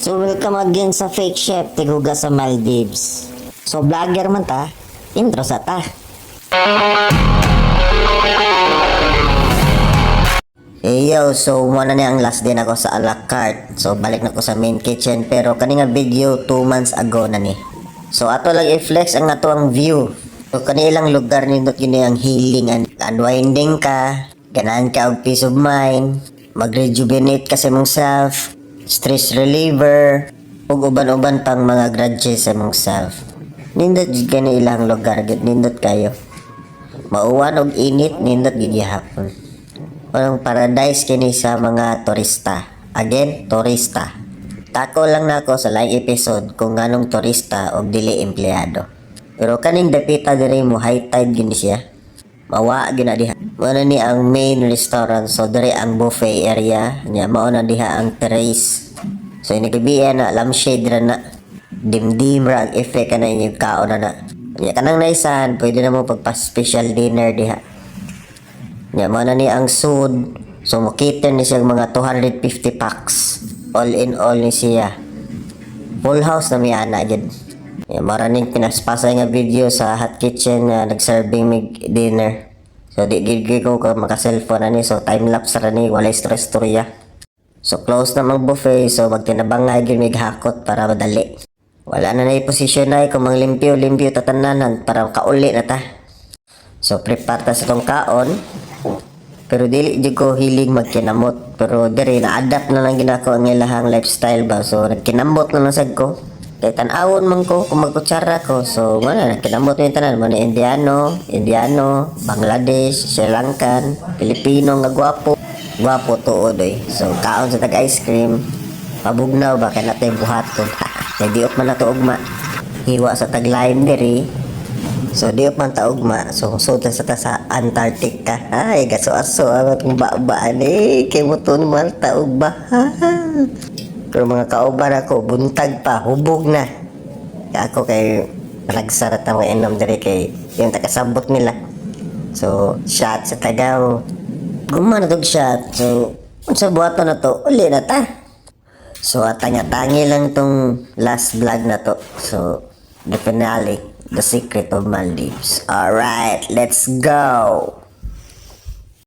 So welcome again sa Fake Chef Tiguga sa Maldives. So vlogger man ta, intro sa ta. Hey yo, so muna na ang last day na ako sa a la carte. So balik na ko sa main kitchen pero kani nga video 2 months ago na ni. So ato lang i-flex ang ato ang view. So kani ilang lugar nindot yun ang healing and unwinding ka, ganahan ka og peace of mind, mag-rejuvenate ka sa mong self, stress reliever, ug uban-uban pang mga grudges sa mong self. Nindot jud kani ilang lugar gid nindot kayo. Mauwan og init nindot gid gihapon. Walang paradise kini sa mga turista. Again, turista. Tako lang na ako sa live episode kung nganong turista o dili empleyado. Pero kaning dapita diri mo high tide gini siya. Mawa gina diha. Mao ni ang main restaurant, so diri ang buffet area nya mao na diha ang terrace. So inigabihan na lampshade ra na. Dimdim ra ang effect kana inyong kaon na. Nya kanang naisan pwede na mo pagpa-special dinner diha. Nya mao na ni ang sud. So makita ni siya mga 250 packs. All in all ni siya. Full house na may ana jud. Yeah, maraming pinaspasay nga video sa hot kitchen nga nag-serving mig dinner. So di gid ko maka-cellphone ani, so time lapse ra ni walay storya. So close na mag buffet, so magtinabangay gid mig hakot para madali. Wala na nay posisyon ay kung manglimpyo tatananan para kauli na ta. So prepare ta sa tong kaon. Pero dili jud ko hilig magkinamot, pero diri na adapt na lang ginako ang ilahang lifestyle ba, so nagkinamot na lang sad ko. Kaya tanawon man ko kung magkutsara ko. So, wala, kinamot yung tanan. Mga Indiano, Bangladesh, Sri Lankan, Pilipino nga gwapo. Gwapo tuod eh. So, kaon sa tag-ice cream. Pabugnaw ba? Kaya natin buhaton. Nagdiop man na to ugma. Hiwa sa tag-lime diri. So, diop man ta ugma. So, sudan sa ta sa Antarctica. Ay, gaso-aso. Ang ba-baan eh. Kaya mo to naman ta ugba. Pero mga kauban ako, buntag pa, hubog na. Kaya ako kay nagsarat ang inom diri kay yung takasabot nila. So, shot sa Tagaw. Gumana tog shot. So, sa buhato na to, uli na ta. So, atanga-tangi lang tong last vlog na to. So, the finale, the secret of Maldives. Alright, let's go!